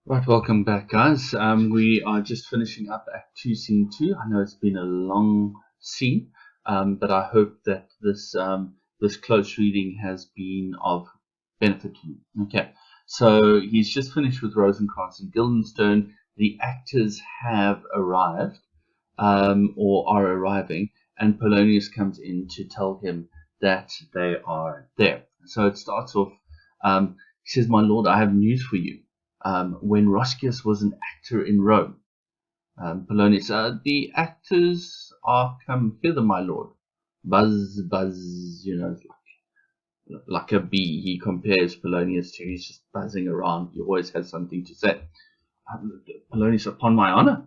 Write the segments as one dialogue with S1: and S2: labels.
S1: Right, welcome back, guys. We are just finishing up Act 2, Scene 2. I know it's been a long scene, but I hope that this close reading has been of benefit to you. Okay, so he's just finished with Rosencrantz and Guildenstern. The actors have arrived, or are arriving, and Polonius comes in to tell him that they are there. So it starts off. He says, "My lord, I have news for you. When Roscius was an actor in Rome." Polonius, "The actors are come hither, my lord." Buzz, buzz, like a bee. He compares Polonius to, he's just buzzing around. He always has something to say. Polonius, "Upon my honor."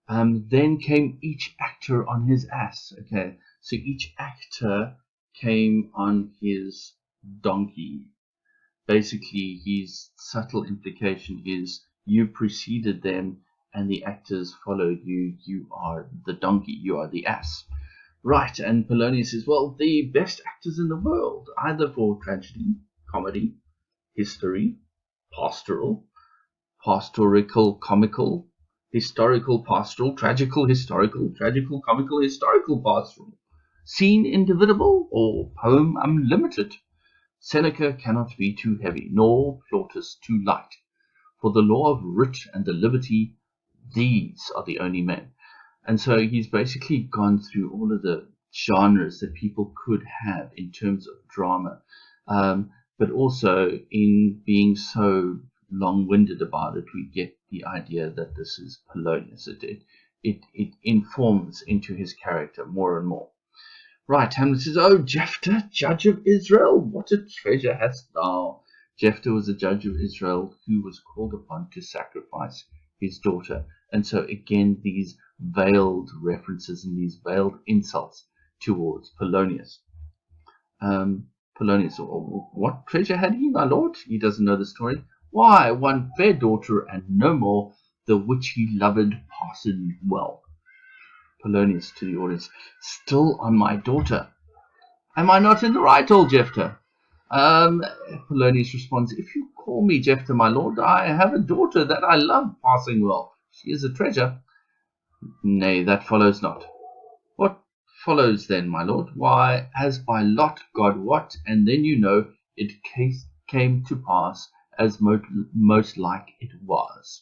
S1: Then came each actor on his ass. Okay, so each actor came on his donkey. Basically, his subtle implication is you preceded them and the actors followed you. You are the donkey, you are the ass. Right, and Polonius says, well, the best actors in the world, either for tragedy, comedy, history, pastoral, pastorical, comical, historical, pastoral, tragical, historical, tragical, comical, historical, pastoral, scene indivisible, or poem unlimited. Seneca cannot be too heavy, nor Plautus too light. For the law of writ and the liberty, these are the only men. And so he's basically gone through all of the genres that people could have in terms of drama, but also in being so long-winded about it, we get the idea that this is Polonius. It informs into his character more and more. Right, Hamlet says, "Oh, Jephthah, judge of Israel, what a treasure hast thou!" Jephthah was a judge of Israel who was called upon to sacrifice his daughter. And so, again, these veiled references and these veiled insults towards Polonius. Polonius, "What treasure had he, my lord?" He doesn't know the story. "Why, one fair daughter, and no more, the which he loved passing well." Polonius to the audience, "Still on my daughter. Am I not in the right, old Jephthah?" Polonius responds, "If you call me Jephthah, my lord, I have a daughter that I love passing well. She is a treasure." "Nay, that follows not." "What follows then, my lord?" "Why, as by lot God wot, and then you know it came to pass as most like it was."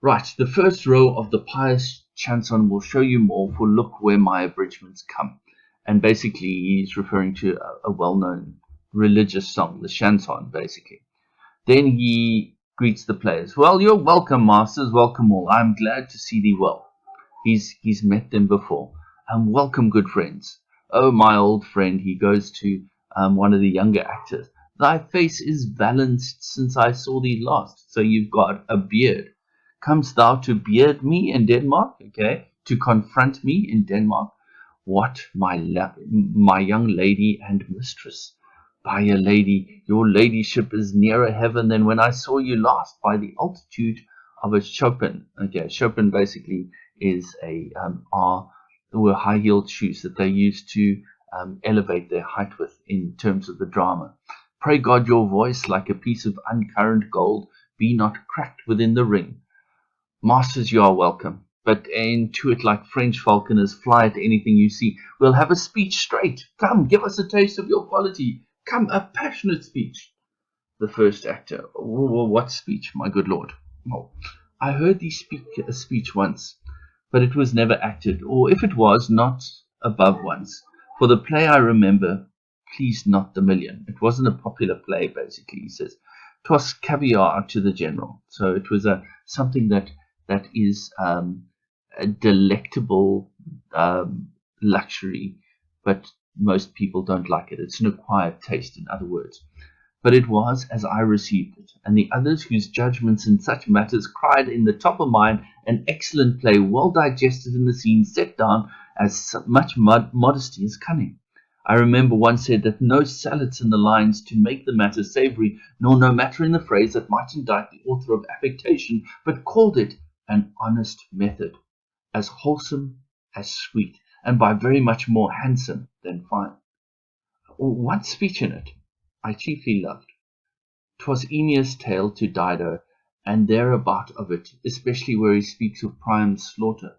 S1: Right, the first row of the pious chanson will show you more, for look where my abridgments come. And basically, he's referring to a well-known religious song, the chanson, basically. Then he greets the players. "Well, you're welcome, masters, welcome all. I'm glad to see thee well." He's met them before. "Welcome, good friends." "Oh, my old friend," he goes to one of the younger actors. "Thy face is balanced since I saw thee last, so you've got a beard. Comest thou to beard me in Denmark?" Okay, to confront me in Denmark. "What, my young lady and mistress? By a lady, your ladyship is nearer heaven than when I saw you last by the altitude of a Chopin." Okay, Chopin basically is were high-heeled shoes that they used to elevate their height with in terms of the drama. "Pray God your voice, like a piece of uncurrent gold, be not cracked within the ring. Masters, you are welcome, but into it like French falconers, fly at anything you see. We'll have a speech straight. Come, give us a taste of your quality. Come, a passionate speech." The first actor, "What speech, my good lord?" "Oh, I heard thee speak a speech once, but it was never acted, or if it was, not above once. For the play I remember pleased not the million. It wasn't a popular play, basically," he says. "'Twas caviar to the general." So it was something that is a delectable luxury, but most people don't like it. It's an acquired taste, in other words. "But it was as I received it, and the others whose judgments in such matters cried in the top of mine, an excellent play, well digested in the scene, set down as much modesty as cunning. I remember one said that no salads in the lines to make the matter savoury, nor no matter in the phrase that might indict the author of affectation, but called it an honest method, as wholesome as sweet, and by very much more handsome than fine. One speech in it I chiefly loved. 'Twas Aeneas' tale to Dido, and thereabout of it, especially where he speaks of Priam's slaughter.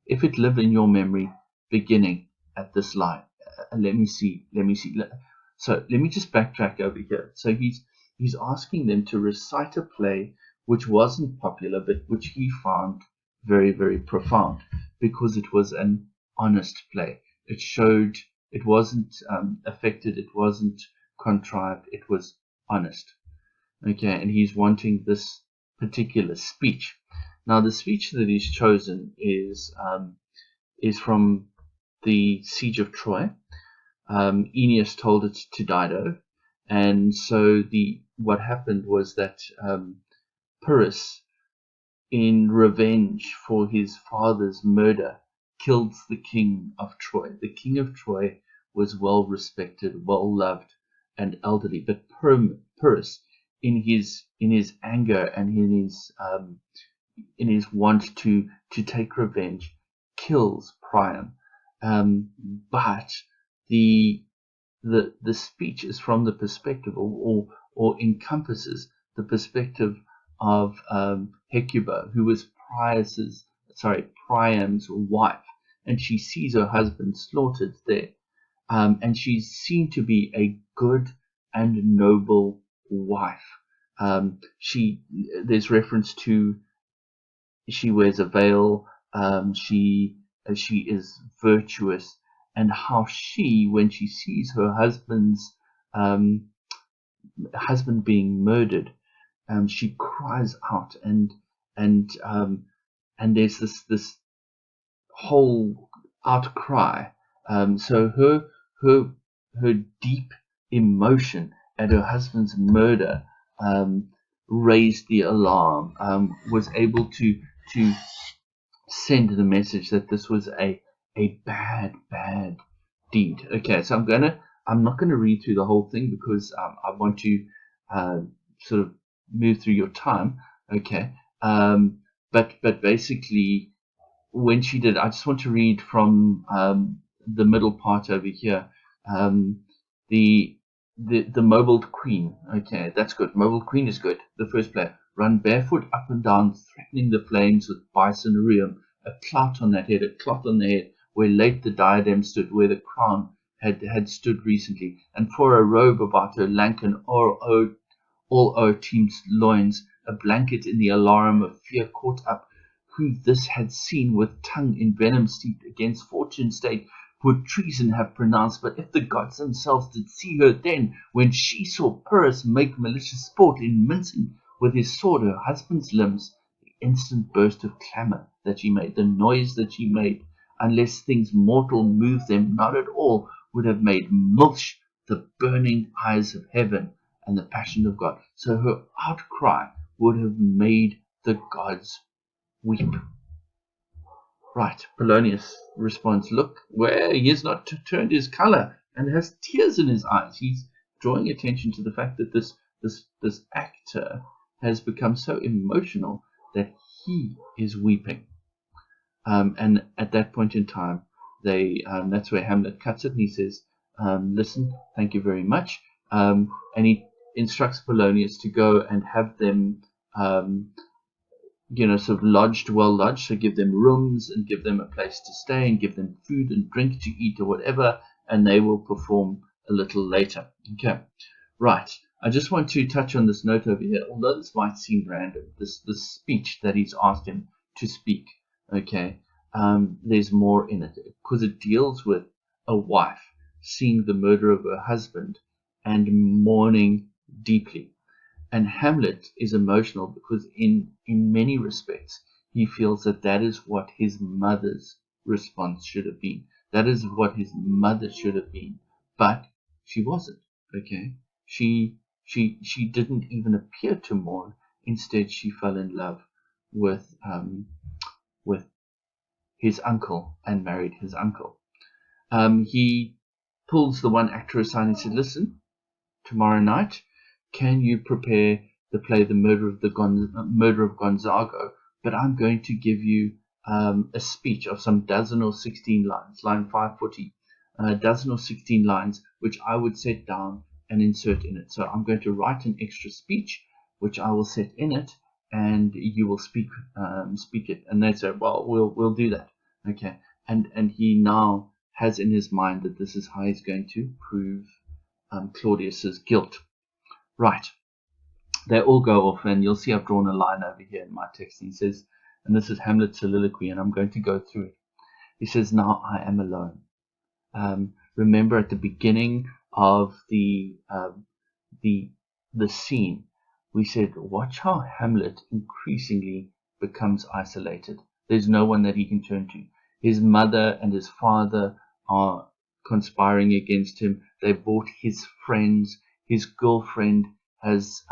S1: If it live in your memory, beginning at this line. Let me see. So let me just backtrack over here. So he's asking them to recite a play which wasn't popular, but which he found very, very profound, because it was an honest play. It showed it wasn't affected, it wasn't contrived, it was honest. Okay, and he's wanting this particular speech. Now, the speech that he's chosen is from the Siege of Troy. Aeneas told it to Dido, and so what happened was that Pyrrhus, in revenge for his father's murder, killed the king of Troy. The king of Troy was well respected, well loved, and elderly, but Pyrrhus, in his anger and in his want to take revenge, kills Priam. But the speech is from the perspective, or encompasses the perspective of Hecuba, who was Priam's wife, and she sees her husband slaughtered there, and she's seen to be a good and noble wife. There's reference to she wears a veil, she is virtuous, and how she, when she sees her husband's husband being murdered, she cries out, and there's this whole outcry. So her deep emotion at her husband's murder raised the alarm, was able to send the message that this was a bad deed. Okay, so I'm not gonna read through the whole thing, because I want to sort of move through your time. Okay, but basically, when she did, I just want to read from the middle part over here. The mobiled queen. Okay, that's good. Mobiled queen is good. The first player. Run barefoot up and down, threatening the flames with bison rheum, a clout on that head, a cloth on the head, where late the diadem stood, where the crown had stood recently, and for a robe about her lank and all o'er team's loins, a blanket in the alarum of fear caught up, who this had seen with tongue in venom steeped against fortune's state, would treason have pronounced. But if the gods themselves did see her then, when she saw Pyrrhus make malicious sport in mincing with his sword her husband's limbs, the instant burst of clamour that she made, the noise that she made, unless things mortal moved them not at all, would have made milch the burning eyes of heaven and the passion of God. So her outcry would have made the gods weep. Right, Polonius responds, look, where he has not turned his colour and has tears in his eyes. He's drawing attention to the fact that this actor has become so emotional that he is weeping. And at that point in time, that's where Hamlet cuts it, and he says, listen, thank you very much. And he instructs Polonius to go and have them sort of well lodged, so give them rooms and give them a place to stay and give them food and drink to eat or whatever, and they will perform a little later. Okay, right. I just want to touch on this note over here. Although this might seem random, this speech that he's asked him to speak, okay, there's more in it, because it deals with a wife seeing the murder of her husband and mourning deeply. And Hamlet is emotional because in many respects, he feels that is what his mother's response should have been. That is what his mother should have been. But she wasn't, okay? She didn't even appear to mourn. Instead, she fell in love with his uncle and married his uncle. He pulls the one actor aside and said, listen, tomorrow night, can you prepare the play The Murder of Gonzago? But I'm going to give you a speech of some dozen or 16 lines, line 540, a dozen or 16 lines, which I would set down and insert in it. So I'm going to write an extra speech, which I will set in it, and you will speak it. And they say, well, we'll do that. Okay. And he now has in his mind that this is how he's going to prove Claudius's guilt. Right. They all go off, and you'll see I've drawn a line over here in my text. He says, and this is Hamlet's soliloquy, and I'm going to go through it. He says, now I am alone. Remember at the beginning of the scene, we said, watch how Hamlet increasingly becomes isolated. There's no one that he can turn to. His mother and his father are conspiring against him. They bought his friends. His girlfriend has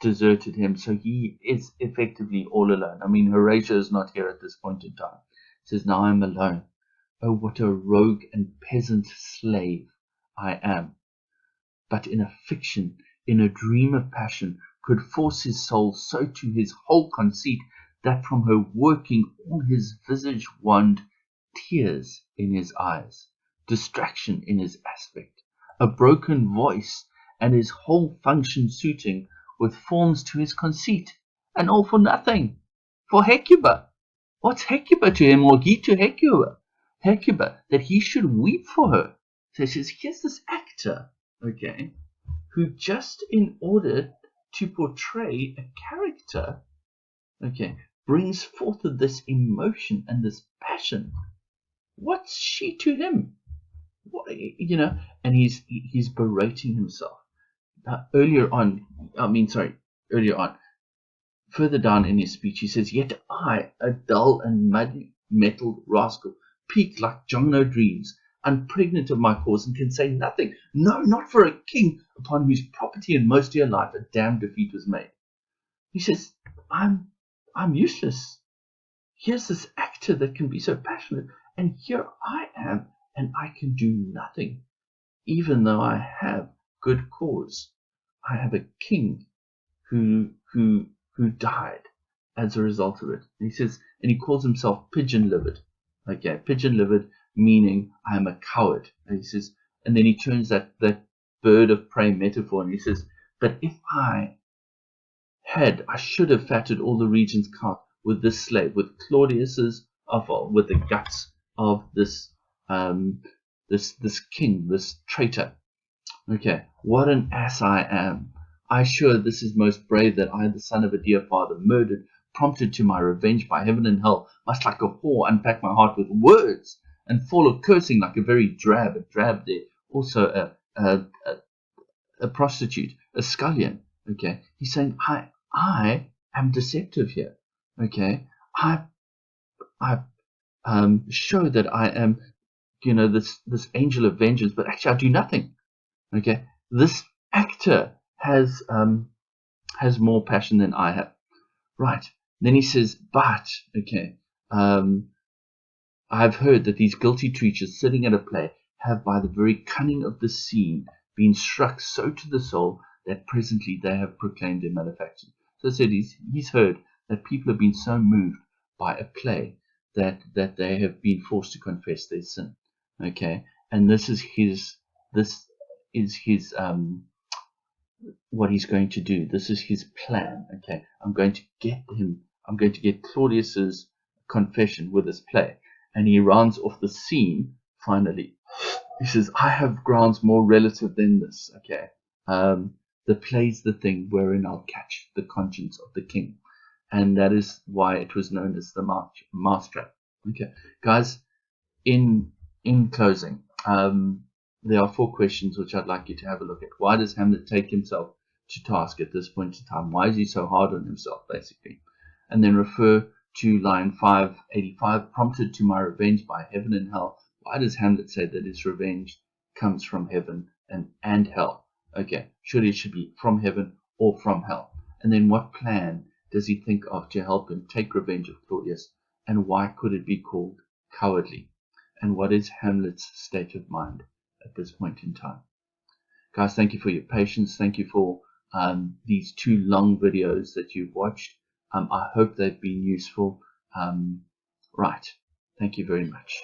S1: deserted him, so he is effectively all alone. I mean, Horatio is not here at this point in time. He says, now I'm alone. Oh, what a rogue and peasant slave I am. But in a fiction, in a dream of passion, could force his soul so to his whole conceit, that from her working all his visage wand, tears in his eyes, distraction in his aspect, a broken voice, and his whole function suiting with forms to his conceit, and all for nothing, for Hecuba. What's Hecuba to him, or he to Hecuba? Hecuba, that he should weep for her. So he says, here's this actor, okay, who just in order to portray a character, okay, brings forth this emotion and this passion. What's she to him? What, you know, and he's berating himself. Earlier on, further down in his speech, he says, yet I, a dull and muddy-mettled rascal, peak like John O'Dreams, unpregnant of my cause, and can say nothing, no, not for a king upon whose property and most dear life a damned defeat was made. He says, I'm useless. Here's this actor that can be so passionate, and here I am, and I can do nothing, even though I have good cause. I have a king who died as a result of it. And he says, and he calls himself pigeon-livered. Okay, pigeon-livered meaning I am a coward. And he says, and then he turns that bird of prey metaphor, and he says, but if I should have fatted all the region's cart with this slave, with Claudius's offal, with the guts of this king, this traitor. Okay, what an ass I am. I sure this is most brave that I, the son of a dear father, murdered, prompted to my revenge by heaven and hell, must like a whore unpack my heart with words, and fall a cursing like a very drab, there, also a prostitute, a scullion. Okay, he's saying, I am deceptive here. Okay, I show that I am, this angel of vengeance, but actually I do nothing. Okay, this actor has more passion than I have. Right. Then he says, but okay, I've heard that these guilty creatures sitting at a play have, by the very cunning of the scene, been struck so to the soul that presently they have proclaimed their malefaction. So I said he's heard that people have been so moved by a play that they have been forced to confess their sin. Okay, and this is his what he's going to do. This is his plan. Okay, I'm going to get Claudius's confession with this play. And he rounds off the scene finally. He says, I have grounds more relative than this. Okay, the play's the thing wherein I'll catch the conscience of the king, and that is why it was known as the mousetrap. Okay, guys, in closing, there are 4 questions which I'd like you to have a look at. Why does Hamlet take himself to task at this point in time? Why is he so hard on himself, basically? And then refer to line 585, prompted to my revenge by heaven and hell. Why does Hamlet say that his revenge comes from heaven and hell? Okay, surely it should be from heaven or from hell. And then what plan does he think of to help him take revenge of Claudius? And why could it be called cowardly? And what is Hamlet's state of mind at this point in time? Guys, thank you for your patience. Thank you for these 2 long videos that you've watched. I hope they've been useful. Right. Thank you very much.